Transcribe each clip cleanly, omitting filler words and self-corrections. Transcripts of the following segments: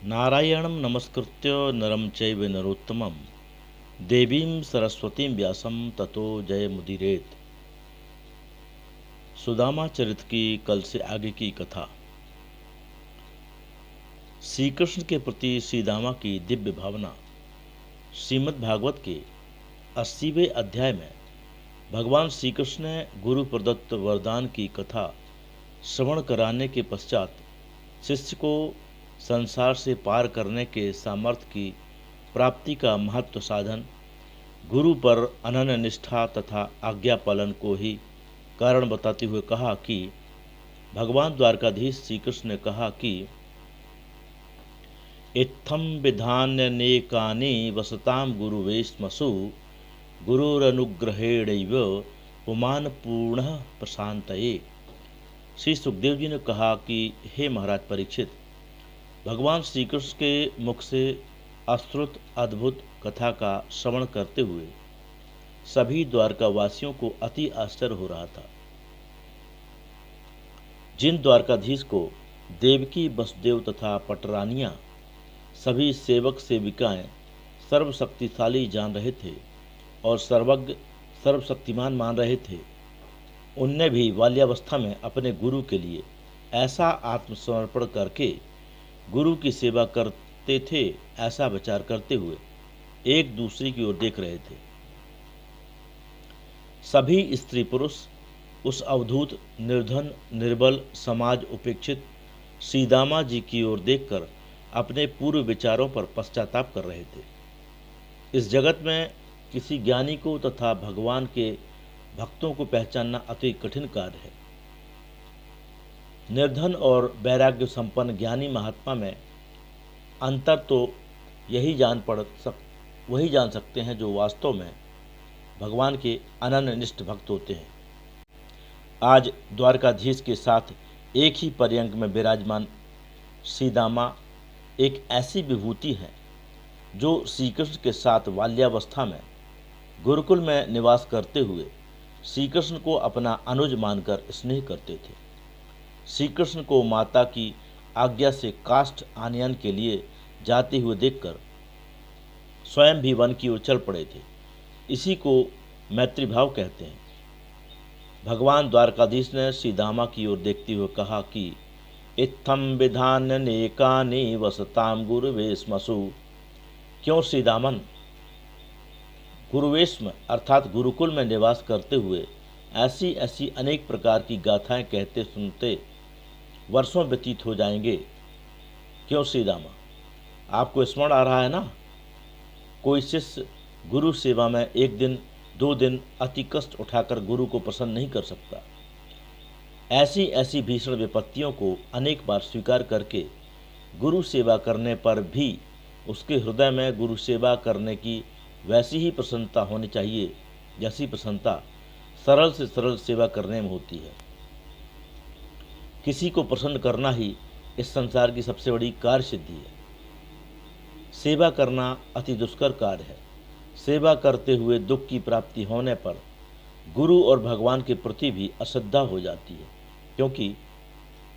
नारायणं नमस्कृत्य नरं चैव नरोत्तमं देवीं सरस्वतीं व्यासं ततो जयमुदीरयेत्। सुदामा चरित्र की कल से आगे की कथा। श्री कृष्ण के प्रति सुदामा की दिव्य भावना। श्रीमद् भागवत के 80वें अध्याय में भगवान श्री कृष्ण ने गुरु प्रदत्त वरदान की कथा श्रवण कराने के पश्चात शिष्य को संसार से पार करने के सामर्थ्य की प्राप्ति का महत्व साधन गुरु पर अनन्य निष्ठा तथा आज्ञा पालन को ही कारण बताते हुए कहा कि भगवान द्वारकाधीश श्री कृष्ण ने कहा कि इत्थम विधान्यनेकानि वसताम गुरुवेश्मसु गुरुरनुग्रहेणैव पुमान पूर्ण प्रशांतये। श्री सुखदेव जी ने कहा कि हे महाराज परीक्षित, भगवान श्री कृष्ण के मुख से अश्रुत अद्भुत कथा का श्रवण करते हुए सभी द्वारकावासियों को अति आश्चर्य हो रहा था। जिन द्वारकाधीश को देवकी वसुदेव तथा पटरानियां सभी सेवक सेविकाएं सर्वशक्तिशाली जान रहे थे और सर्वज्ञ सर्वशक्तिमान मान रहे थे, उनने भी बाल्यावस्था में अपने गुरु के लिए ऐसा आत्मसमर्पण करके गुरु की सेवा करते थे, ऐसा विचार करते हुए एक दूसरे की ओर देख रहे थे। सभी स्त्री पुरुष उस अवधूत निर्धन निर्बल समाज उपेक्षित सुदामा जी की ओर देखकर अपने पूर्व विचारों पर पश्चाताप कर रहे थे। इस जगत में किसी ज्ञानी को तथा भगवान के भक्तों को पहचानना अति कठिन कार्य है। निर्धन और वैराग्य संपन्न ज्ञानी महात्मा में अंतर तो वही जान सकते हैं जो वास्तव में भगवान के अनन्य निष्ठ भक्त होते हैं। आज द्वारकाधीश के साथ एक ही पर्यंक में विराजमान सुदामा एक ऐसी विभूति है जो श्री कृष्ण के साथ बाल्यावस्था में गुरुकुल में निवास करते हुए श्री कृष्ण को अपना अनुज मानकर स्नेह करते थे। श्री कृष्ण को माता की आज्ञा से काष्ठ आनयन के लिए जाते हुए देखकर स्वयं भी वन की ओर चल पड़े थे। इसी को मैत्री भाव कहते हैं। भगवान द्वारकाधीश ने सुदामा की ओर देखते हुए कहा कि इत्थम विधान्यनेकानि वसताम गुरुवेश्मसु। क्यों सुदामन, गुरुवेश्म अर्थात गुरुकुल में निवास करते हुए ऐसी ऐसी अनेक प्रकार की गाथाएं कहते सुनते वर्षों व्यतीत हो जाएंगे। क्यों सुदामा, आपको स्मरण आ रहा है ना, कोई शिष्य गुरु सेवा में एक दिन दो दिन अति कष्ट उठाकर गुरु को प्रसन्न नहीं कर सकता। ऐसी ऐसी भीषण विपत्तियों को अनेक बार स्वीकार करके गुरु सेवा करने पर भी उसके हृदय में गुरु सेवा करने की वैसी ही प्रसन्नता होनी चाहिए जैसी प्रसन्नता सरल से सरल सेवा करने में होती है। किसी को प्रसन्न करना ही इस संसार की सबसे बड़ी कार्य सिद्धि है। सेवा करना अति दुष्कर कार्य है। सेवा करते हुए दुख की प्राप्ति होने पर गुरु और भगवान के प्रति भी अश्रद्धा हो जाती है, क्योंकि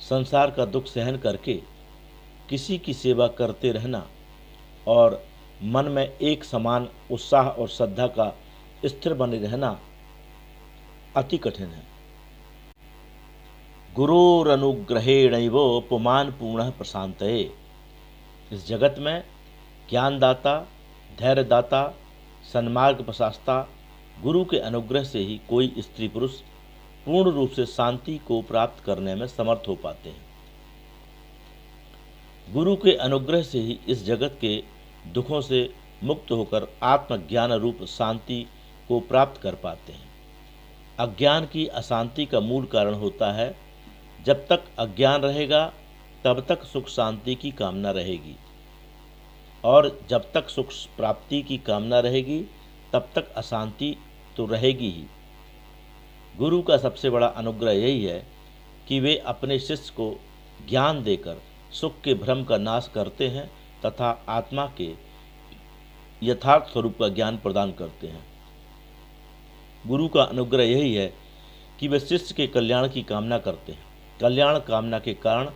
संसार का दुख सहन करके किसी की सेवा करते रहना और मन में एक समान उत्साह और श्रद्धा का स्थिर बने रहना अति कठिन है। गुरुरनुग्रहेणैव पुमान पूर्ण प्रशांतये। इस जगत में ज्ञानदाता, धैर्यदाता, सन्मार्ग प्रशास्ता गुरु के अनुग्रह से ही कोई स्त्री पुरुष पूर्ण रूप से शांति को प्राप्त करने में समर्थ हो पाते हैं। गुरु के अनुग्रह से ही इस जगत के दुखों से मुक्त होकर आत्मज्ञान रूप शांति को प्राप्त कर पाते हैं। अज्ञान की अशांति का मूल कारण होता है, जब तक अज्ञान रहेगा तब तक सुख शांति की कामना रहेगी, और जब तक सुख प्राप्ति की कामना रहेगी तब तक अशांति तो रहेगी ही। गुरु का सबसे बड़ा अनुग्रह यही है कि वे अपने शिष्य को ज्ञान देकर सुख के भ्रम का नाश करते हैं तथा आत्मा के यथार्थ स्वरूप का ज्ञान प्रदान करते हैं। गुरु का अनुग्रह यही है कि वे शिष्य के कल्याण की कामना करते हैं। कल्याण कामना के कारण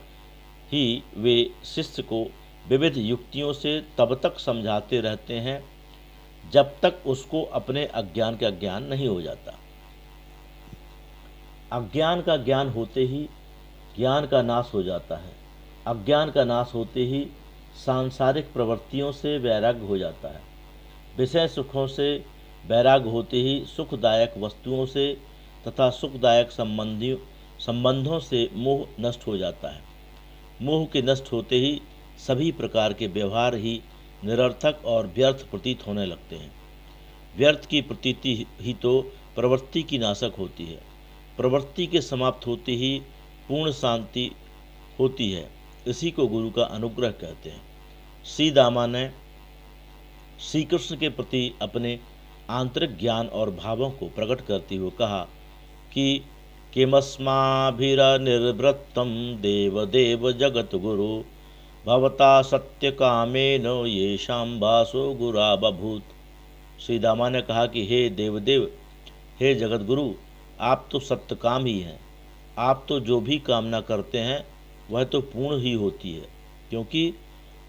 ही वे शिष्य को विविध युक्तियों से तब तक समझाते रहते हैं जब तक उसको अपने अज्ञान का ज्ञान नहीं हो जाता। अज्ञान का ज्ञान होते ही ज्ञान का नाश हो जाता है। अज्ञान का नाश होते ही सांसारिक प्रवृत्तियों से वैराग्य हो जाता है। विषय सुखों से वैराग्य होते ही सुखदायक वस्तुओं से तथा सुखदायक संबंधों से मोह नष्ट हो जाता है। मोह के नष्ट होते ही सभी प्रकार के व्यवहार ही निरर्थक और व्यर्थ प्रतीत होने लगते हैं। व्यर्थ की प्रतीति ही तो प्रवृत्ति की नाशक होती है। प्रवृत्ति के समाप्त होते ही पूर्ण शांति होती है। इसी को गुरु का अनुग्रह कहते हैं। श्री दामा ने श्री कृष्ण के प्रति अपने आंतरिक ज्ञान और भावों को प्रकट करते हुए कहा कि किमस्माभिरनिर्वृत्तं देवदेव जगत गुरु भवता सत्य कामेन येषां वासो गुरा बभूत। श्री दामा ने कहा कि हे देवदेव, हे जगत गुरु, आप तो सत्य काम ही हैं। आप तो जो भी कामना करते हैं वह तो पूर्ण ही होती है, क्योंकि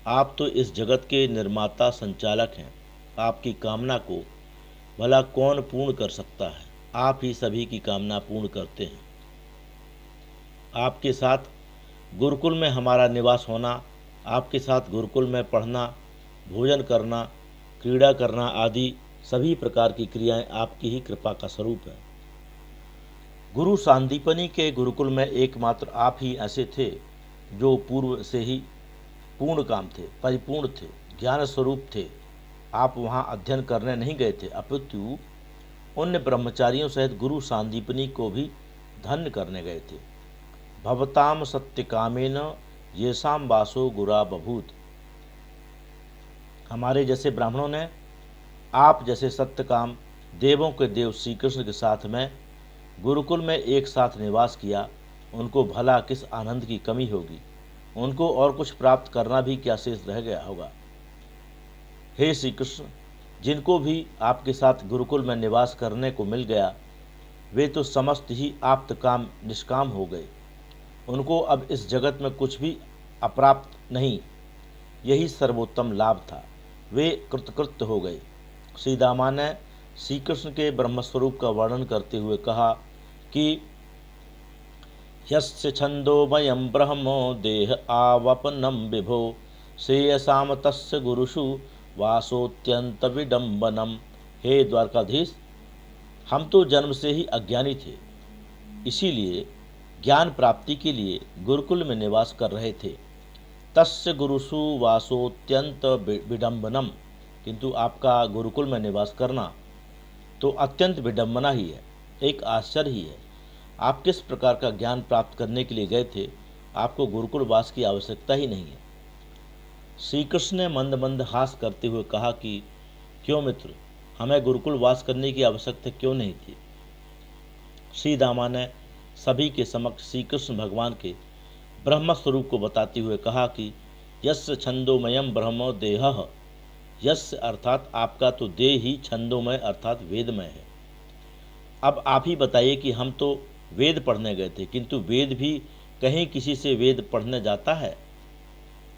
आप तो इस जगत के निर्माता संचालक हैं। आपकी कामना को भला कौन पूर्ण कर सकता है? आप ही सभी की कामना पूर्ण करते हैं। आपके साथ गुरुकुल में हमारा निवास होना, आपके साथ गुरुकुल में पढ़ना, भोजन करना, क्रीड़ा करना आदि सभी प्रकार की क्रियाएं आपकी ही कृपा का स्वरूप है। गुरु सांदीपनी के गुरुकुल में एकमात्र आप ही ऐसे थे जो पूर्व से ही पूर्ण काम थे, परिपूर्ण थे, ज्ञान स्वरूप थे। आप वहाँ अध्ययन करने नहीं गए थे, अपितु उन ब्रह्मचारियों सहित गुरु सांदीपनी को भी धन्य करने गए थे। भवताम सत्य कामेन येषां वासो गुरा बभूत। हमारे जैसे ब्राह्मणों ने आप जैसे सत्य काम देवों के देव श्री कृष्ण के साथ में गुरुकुल में एक साथ निवास किया। उनको भला किस आनंद की कमी होगी? उनको और कुछ प्राप्त करना भी क्या शेष रह गया होगा? हे श्री कृष्ण, जिनको भी आपके साथ गुरुकुल में निवास करने को मिल गया, वे तो समस्त ही आप्त काम निष्काम हो गए। उनको अब इस जगत में कुछ भी अप्राप्त नहीं, यही सर्वोत्तम लाभ था। वे कृतकृत्य हो गए। श्री दामा ने श्री कृष्ण के ब्रह्मस्वरूप का वर्णन करते हुए कहा कि यस्य छंदोमयं ब्रह्मो देह आवपनं विभो श्रेयसाम तस्य गुरुषु वासोत्यंत विडम्बनम। हे द्वारकाधीश, हम तो जन्म से ही अज्ञानी थे, इसीलिए ज्ञान प्राप्ति के लिए गुरुकुल में निवास कर रहे थे। तस्य गुरुषु वासोत्यंत विडम्बनम, किंतु आपका गुरुकुल में निवास करना तो अत्यंत विडम्बना ही है, एक आश्चर्य ही है। आप किस प्रकार का ज्ञान प्राप्त करने के लिए गए थे? आपको गुरुकुल वास की आवश्यकता ही नहीं है। श्री कृष्ण ने मंद मंद हास करते हुए कहा कि क्यों मित्र, हमें गुरुकुल वास करने की आवश्यकता क्यों नहीं थी? श्री दामा ने सभी के समक्ष श्री कृष्ण भगवान के ब्रह्म स्वरूप को बताते हुए कहा कि यस्य छंदोमयम ब्रह्मो देहः, यस्य अर्थात आपका तो देह ही छंदोमय अर्थात वेदमय है। अब आप ही बताइए कि हम तो वेद पढ़ने गए थे, किंतु वेद भी कहीं किसी से वेद पढ़ने जाता है?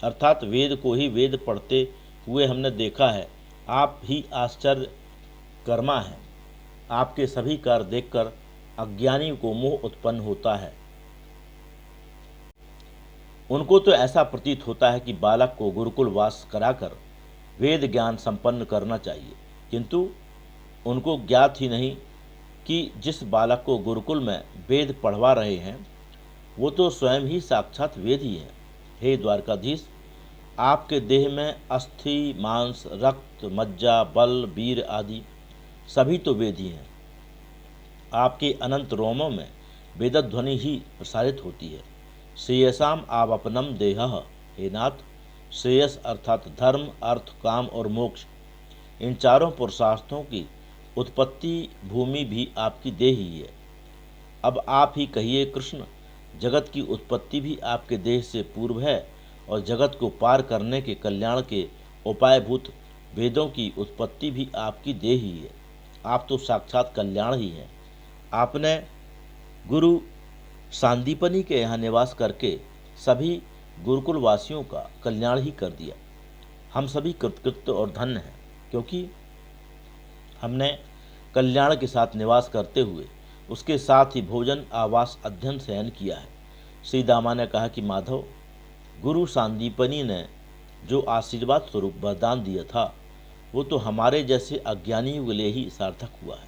अर्थात वेद को ही वेद पढ़ते हुए हमने देखा है। आप ही आश्चर्य कर्मा हैं। आपके सभी कार्य देखकर अज्ञानी को मोह उत्पन्न होता है। उनको तो ऐसा प्रतीत होता है कि बालक को गुरुकुल वास कराकर वेद ज्ञान संपन्न करना चाहिए, किंतु उनको ज्ञात ही नहीं कि जिस बालक को गुरुकुल में वेद पढ़वा रहे हैं वो तो स्वयं ही साक्षात वेद ही है। हे द्वारकाधीश, आपके देह में अस्थि, मांस, रक्त, मज्जा, बल, वीर आदि सभी तो वेद ही हैं। आपके अनंत रोमों में वेदध्वनि ही प्रसारित होती है। श्रेयसाम आवपनम देहः, हे नाथ, श्रेयस अर्थात धर्म, अर्थ, काम और मोक्ष, इन चारों पुरुषार्थों की उत्पत्ति भूमि भी आपकी देह ही है। अब आप ही कहिए कृष्ण, जगत की उत्पत्ति भी आपके देह से पूर्व है और जगत को पार करने के कल्याण के उपायभूत वेदों की उत्पत्ति भी आपकी देह ही है। आप तो साक्षात कल्याण ही हैं। आपने गुरु सांदीपनी के यहाँ निवास करके सभी गुरुकुल वासियों का कल्याण ही कर दिया। हम सभी कृतकृत्य और धन्य हैं, क्योंकि हमने कल्याण के साथ निवास करते हुए उसके साथ ही भोजन, आवास, अध्ययन, शयन किया है। श्री दामा ने कहा कि माधव, गुरु सांदीपनी ने जो आशीर्वाद स्वरूप वरदान दिया था, वो तो हमारे जैसे अज्ञानियों के लिए ही सार्थक हुआ है।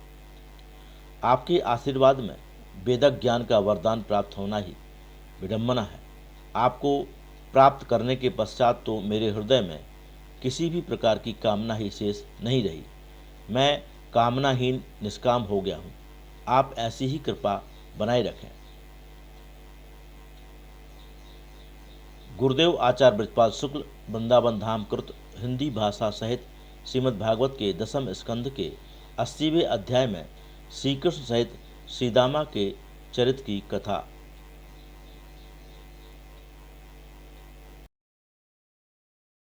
आपके आशीर्वाद में वेदक ज्ञान का वरदान प्राप्त होना ही विडम्बना है। आपको प्राप्त करने के पश्चात तो मेरे हृदय में किसी भी प्रकार की कामना ही शेष नहीं रही। मैं कामनाहीन निष्काम हो गया हूँ। आप ऐसी ही कृपा बनाए रखें। गुरुदेव आचार्य बृजपाल शुक्ल वृंदावन धाम कृत हिंदी भाषा सहित श्रीमद् भागवत के 10वें स्कंध के 80वें अध्याय में श्री कृष्ण सहित श्रीदामा के चरित्र की कथा